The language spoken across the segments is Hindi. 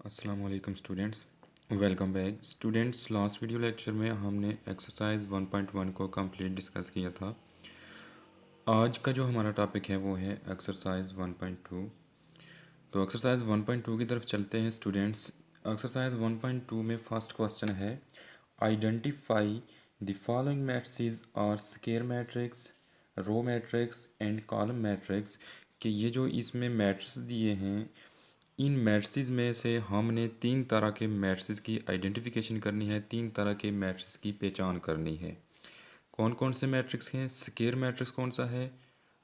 अस्सलाम वालेकुम students, welcome back students. Last video lecture में हमने एक्सरसाइज 1.1 को कंप्लीट डिस्कस किया था। आज का जो हमारा टॉपिक है वो है एक्सरसाइज 1.2। तो एक्सरसाइज 1.2 की तरफ चलते हैं स्टूडेंट्स। एक्सरसाइज 1.2 में फर्स्ट क्वेश्चन है, identify the following matrices are square matrix, row matrix and column matrix. कि ये जो इसमें मैट्रिक्स दिए हैं, इन मैट्रिसेस में से हमने तीन तरह के मैट्रिसेस की आइडेंटिफिकेशन करनी है, तीन तरह के मैट्रिक्स की पहचान करनी है। कौन कौन से मैट्रिक्स हैं? स्क्वायर मैट्रिक्स कौन सा है,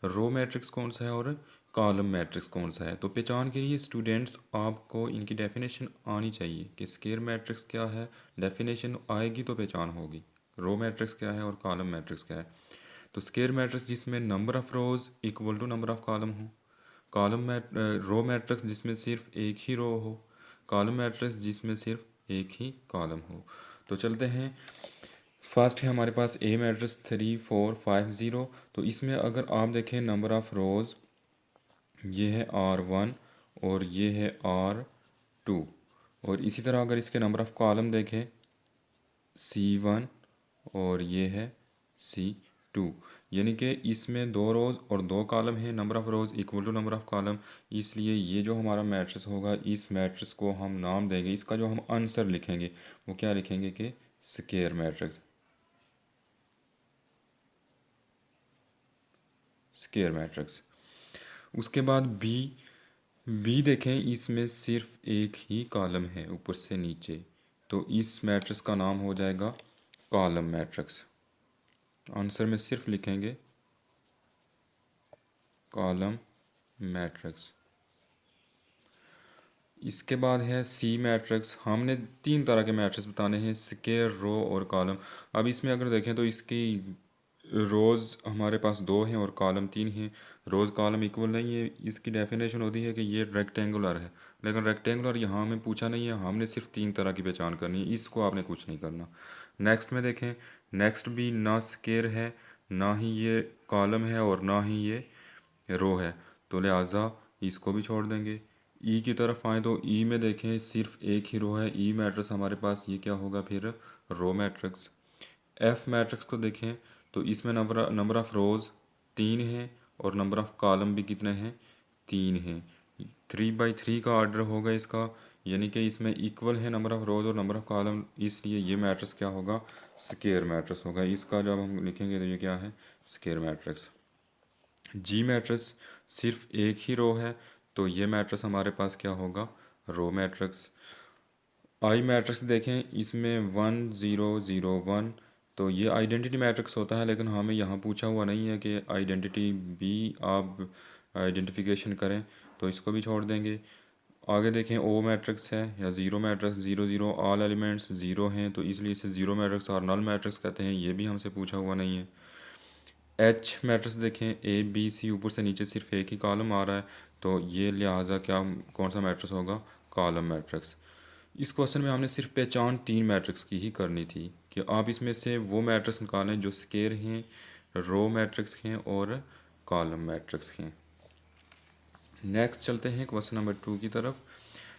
रो मैट्रिक्स कौन सा है और कॉलम मैट्रिक्स कौन सा है। तो पहचान के लिए स्टूडेंट्स आपको इनकी डेफिनेशन आनी चाहिए कि स्क्वायर मैट्रिक्स क्या है। डेफिनेशन आएगी तो पहचान होगी। रो मैट्रिक्स क्या है और कॉलम मैट्रिक्स क्या है। तो स्क्वायर मैट्रिक्स जिसमें number of rows equal to number of column हो, रो मैट्रिक्स जिसमें सिर्फ एक ही रो हो, कॉलम मैट्रिक्स जिसमें सिर्फ एक ही कॉलम हो। तो चलते हैं। फर्स्ट है हमारे पास ए मैट्रिक्स 3 4 5 0। तो इसमें अगर आप देखें नंबर ऑफ रोज ये है R1 और ये है R2। और इसी तरह अगर इसके नंबर ऑफ कॉलम देखें C1 और ये है C2। यानी कि इसमें दो रोज़ और दो कॉलम हैं, number of rows equal to number of column. इसलिए ये जो हमारा मैट्रिक्स होगा, इस मैट्रिक्स को हम नाम देंगे, इसका जो हम आंसर लिखेंगे वो क्या लिखेंगे कि स्क्वायर मैट्रिक्स। Square matrix. उसके बाद बी देखें, इसमें सिर्फ एक ही कॉलम है ऊपर से नीचे, तो इस मैट्रिक्स का नाम हो जाएगा कॉलम मैट्रिक्स। आंसर में सिर्फ लिखेंगे कॉलम मैट्रिक्स। इसके बाद है सी मैट्रिक्स। हमने तीन तरह के मैट्रिक्स बताने हैं, स्क्वायर, रो और कॉलम। अब इसमें अगर देखें तो इसकी रोज़ हमारे पास दो हैं और कॉलम तीन हैं। रोज़ कॉलम इक्वल नहीं है, इसकी डेफिनेशन होती है कि ये रेक्टेंगुलर है। लेकिन रेक्टेंगुलर यहाँ हमें पूछा नहीं है, हमने सिर्फ तीन तरह की पहचान करनी है, इसको आपने कुछ नहीं करना। नेक्स्ट में देखें, नेक्स्ट भी ना स्क्वायर है, ना ही ये कॉलम है और ना ही ये रो है, तो लिहाजा इसको भी छोड़ देंगे। ई की तरफ आए तो ई में देखें सिर्फ एक ही रो है, ई मैट्रिक्स हमारे पास ये क्या होगा फिर, रो मैट्रिक्स। एफ मैट्रिक्स को देखें तो इसमें नंबर ऑफ़ रोज़ तीन हैं और नंबर ऑफ़ कॉलम भी कितने हैं, तीन हैं। 3 by 3 का ऑर्डर होगा इसका, यानी कि इसमें इक्वल है नंबर ऑफ़ रोज़ और नंबर ऑफ़ कॉलम, इसलिए ये मैट्रिक्स क्या होगा, स्क्वायर मैट्रिक्स होगा। इसका जब हम लिखेंगे तो ये क्या है, स्क्वायर मैट्रिक्स। जी मैट्रिक्स सिर्फ एक ही रो है, तो ये मैट्रिक्स हमारे पास क्या होगा, रो मैट्रिक्स। आई मैट्रिक्स देखें, इसमें 1 0 0 1, तो ये आइडेंटिटी मैट्रिक्स होता है, लेकिन हमें यहाँ पूछा हुआ नहीं है कि आइडेंटिटी भी आप आइडेंटिफिकेशन करें, तो इसको भी छोड़ देंगे। आगे देखें ओ मैट्रिक्स है या zero matrix, 0 0 all elements zero हैं, तो इसलिए इसे ज़ीरो मैट्रिक्स और नल मैट्रिक्स कहते हैं, ये भी हमसे पूछा हुआ नहीं है। एच मैट्रिक्स देखें, ए बी सी, ऊपर से नीचे सिर्फ एक ही कॉलम आ रहा है, तो ये लिहाजा क्या, कौन सा मैट्रिक्स होगा, कॉलम मैट्रिक्स। इस क्वेश्चन में हमने सिर्फ पहचान तीन मैट्रिक्स की ही करनी थी कि आप इसमें से वो मैट्रिक्स निकालें जो स्क्वायर हैं, रो मैट्रिक्स हैं और कॉलम मैट्रिक्स हैं। नेक्स्ट चलते हैं क्वेश्चन नंबर 2 की तरफ।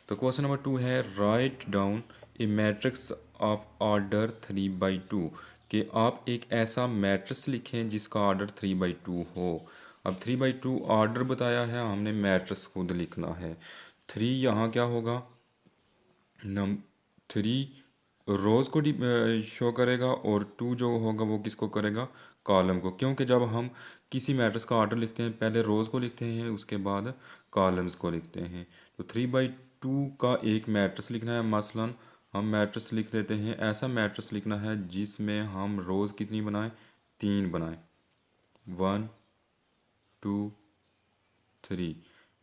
तो क्वेश्चन नंबर 2 है, write down A matrix of order 3/2। कि आप एक ऐसा मैट्रिक्स लिखें जिसका ऑर्डर 3/2 हो। अब 3/2 ऑर्डर बताया है, हमने मैट्रिक्स खुद लिखना है। 3 यहाँ क्या होगा, नम 3 रोज़ को शो करेगा और 2 जो होगा वो किसको करेगा, कॉलम को। क्योंकि जब हम किसी मैट्रिक्स का ऑर्डर लिखते हैं, पहले रोज़ को लिखते हैं, उसके बाद कॉलम्स को लिखते हैं। तो 3/2 का एक मैट्रिक्स लिखना है, मसलन हम मैट्रिक्स लिख देते हैं, ऐसा मैट्रिक्स लिखना है जिसमें हम रोज़ कितनी बनाएं, तीन बनाएं, 1 2 3।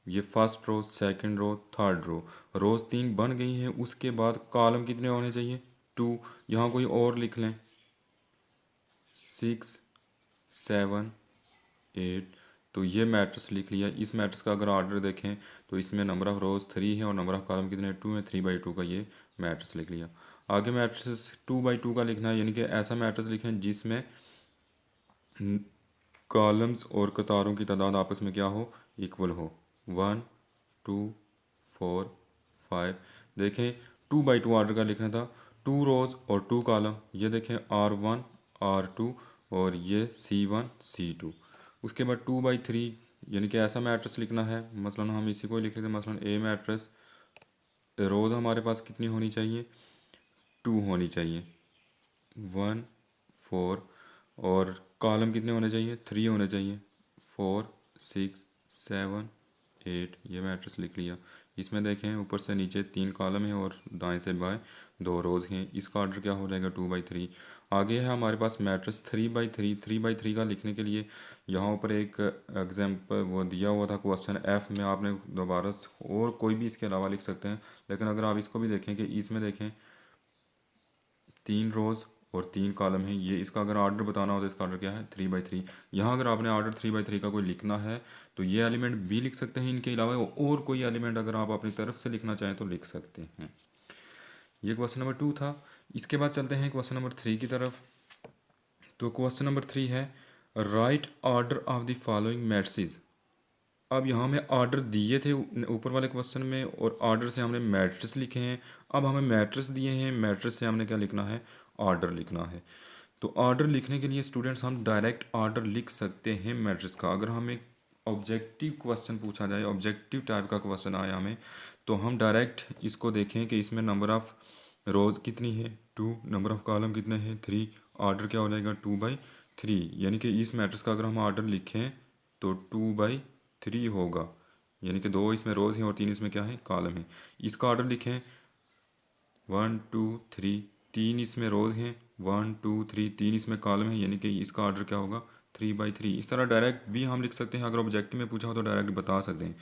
ये first row, second row, third row, रोज़ तीन बन गई हैं। उसके बाद कॉलम कितने होने चाहिए, 2। यहाँ कोई और लिख लें, 6 7 8। तो ये मैट्रिक्स लिख लिया। इस मैट्रिक्स का अगर ऑर्डर देखें तो इसमें नंबर ऑफ़ रोज़ 3 है और नंबर ऑफ़ कॉलम कितने, 2 है। 3/2 का ये मैट्रिक्स लिख लिया। आगे मैट्रिक्स 2/2 का लिखना है, यानी कि ऐसा मैट्रिक्स लिखें जिसमें कॉलम्स और कतारों की तादाद आपस में क्या हो, इक्वल हो, 1 2 4 5। देखें 2 बाई 2 आर्डर का लिखना था, 2 रोज़ और 2 कॉलम। ये देखें R1 R2 और ये C1 C2। उसके बाद 2/3 यानी कि ऐसा मैट्रिक्स लिखना है, मसलन हम इसी को लिख लेते हैं। मसलन ए मैट्रिक्स, रोज़ हमारे पास कितनी होनी चाहिए, 2 होनी चाहिए, 1 4, और कॉलम कितने होने चाहिए, 3 होने चाहिए, 4 6 7 8। ये मैट्रिक्स लिख लिया। इसमें देखें ऊपर से नीचे 3 कॉलम है और दाएं से बाएं 2 रोज़ हैं। इसका ऑर्डर क्या हो जाएगा, 2/3। आगे है हमारे पास मैट्रिक्स 3/3। 3/3 का लिखने के लिए यहाँ ऊपर एक एग्जाम्पल वो दिया हुआ था क्वेश्चन एफ में, आपने दोबारा और कोई भी इसके अलावा लिख सकते हैं। लेकिन अगर आप इसको भी देखें कि इसमें देखें 3 रोज़ और 3 कॉलम है, ये इसका अगर ऑर्डर बताना हो तो इसका ऑर्डर क्या है, 3/3। यहाँ अगर आपने ऑर्डर 3/3 का कोई लिखना है तो ये एलिमेंट भी लिख सकते हैं इनके अलावा, और कोई एलिमेंट अगर आप अपनी तरफ से लिखना चाहें तो लिख सकते हैं। ये क्वेश्चन नंबर 2 था। इसके बाद चलते हैं क्वेश्चन नंबर 3 की तरफ। तो क्वेश्चन नंबर 3 है right order of the following matrices. अब यहाँ हमें ऑर्डर दिए थे ऊपर वाले क्वेश्चन में, और ऑर्डर से हमने मैट्रिक्स लिखे हैं। अब हमें मैट्रिक्स दिए हैं, मैट्रिक्स से हमने क्या लिखना है, ऑर्डर लिखना है। तो ऑर्डर लिखने के लिए स्टूडेंट्स हम डायरेक्ट ऑर्डर लिख सकते हैं मैट्रिक्स का। अगर हमें ऑब्जेक्टिव क्वेश्चन पूछा जाए, ऑब्जेक्टिव टाइप का क्वेश्चन आया हमें, तो हम डायरेक्ट इसको देखें कि इसमें नंबर ऑफ़ रोज़ कितनी है, 2, नंबर ऑफ़ कॉलम कितने हैं, 3, ऑर्डर क्या हो जाएगा, 2/3। यानी कि इस मैट्रिक्स का अगर हम ऑर्डर लिखें तो 2/3 होगा, यानी कि 2 इसमें रोज़ हैं और 3 इसमें क्या है, कॉलम है। इसका ऑर्डर लिखें 1 2 3, 3 इसमें रोज़ हैं, 1 2 3, 3 इसमें कॉलम है, यानी कि इसका ऑर्डर क्या होगा, 3/3। इस तरह डायरेक्ट भी हम लिख सकते हैं। अगर ऑब्जेक्टिव में पूछा हो तो डायरेक्ट बता सकते हैं।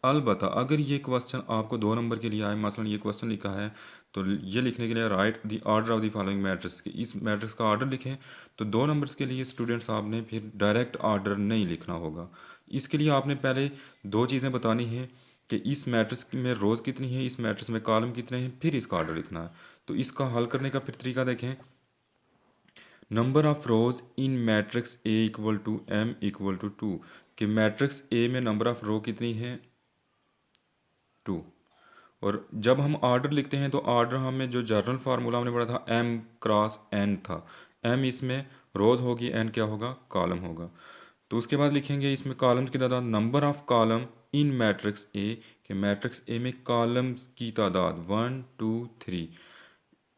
अलबत्ता अगर ये क्वेश्चन आपको 2 नंबर के लिए आए, मसलन ये क्वेश्चन लिखा है, तो ये लिखने के लिए right the order of the following matrix, इस मैट्रिक्स का ऑर्डर लिखें, तो 2 नंबर्स के लिए स्टूडेंट्स आपने फिर डायरेक्ट ऑर्डर नहीं लिखना होगा। इसके लिए आपने पहले 2 चीज़ें बतानी हैं कि इस मैट्रिक्स में रोज़ कितनी है, इस मैट्रिक्स में कॉलम कितने हैं, फिर इसका ऑर्डर लिखना है। तो इसका हल करने का फिर तरीका देखें। Number of rows in matrix A equal to M equal to 2, कि मैट्रिक्स ए में नंबर ऑफ रो कितनी है, 2। और जब हम ऑर्डर लिखते हैं तो ऑर्डर हमें जो जनरल फार्मूला हमने पढ़ा था एम क्रॉस एन था। एम इसमें रोज होगी, एन क्या होगा, कॉलम होगा। तो उसके बाद लिखेंगे इसमें कॉलम्स की तादाद, number of column in matrix ए, कि मैट्रिक्स ए में कॉलम्स की तादाद 1 2 3,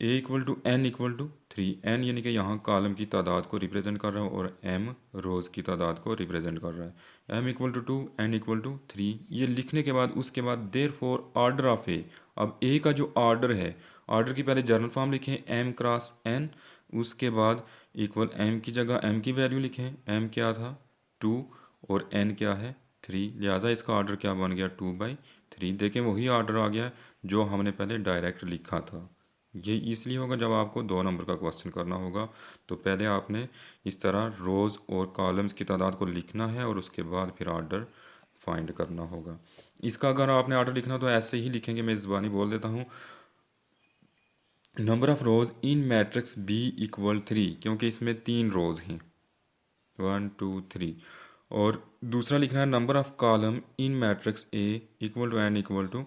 A equal to N equal to 3। N यानी कि यहाँ कॉलम की तादाद को रिप्रेजेंट कर रहा है और एम रोज़ की तादाद को रिप्रेजेंट कर रहा है। M equal to 2, N equal to 3। ये लिखने के बाद उसके बाद therefore order of A, अब ए का जो ऑर्डर है, ऑर्डर की पहले जनरल फॉर्म लिखें एम क्रॉस एन, उसके बाद इक्वल एम की जगह एम की वैल्यू लिखें, एम क्या था 2 और एन क्या है 3, लिहाजा इसका ऑर्डर क्या बन गया, 2/3। देखें वही ऑर्डर आ गया जो हमने पहले डायरेक्ट लिखा था। ये इसलिए होगा जब आपको 2 नंबर का क्वेश्चन करना होगा, तो पहले आपने इस तरह रोज़ और कॉलम्स की तादाद को लिखना है और उसके बाद फिर ऑर्डर फाइंड करना होगा। इसका अगर आपने ऑर्डर लिखना तो ऐसे ही लिखेंगे, मैं ज़बानी बोल देता हूँ। Number of rows in matrix B equal 3, क्योंकि इसमें 3 रोज़ हैं, 1 2 3। और दूसरा लिखना है number of column in matrix A equal to N equal to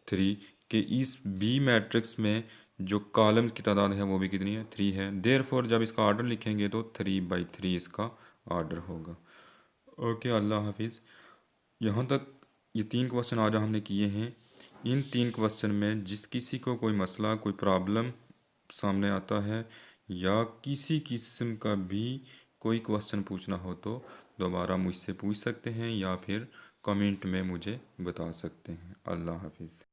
3, कि इस बी मैट्रिक्स में जो कॉलम्स की तादाद है वो भी कितनी है, 3 है। देयरफॉर जब इसका ऑर्डर लिखेंगे तो 3/3 इसका ऑर्डर होगा। ओके, अल्लाह हाफिज़। यहाँ तक ये 3 क्वेश्चन आज हमने किए हैं। इन 3 क्वेश्चन में जिस किसी को कोई मसला, कोई प्रॉब्लम सामने आता है या किसी किस्म का भी कोई क्वेश्चन पूछना हो तो दोबारा मुझसे पूछ सकते हैं या फिर कमेंट में मुझे बता सकते हैं। अल्लाह हाफिज़।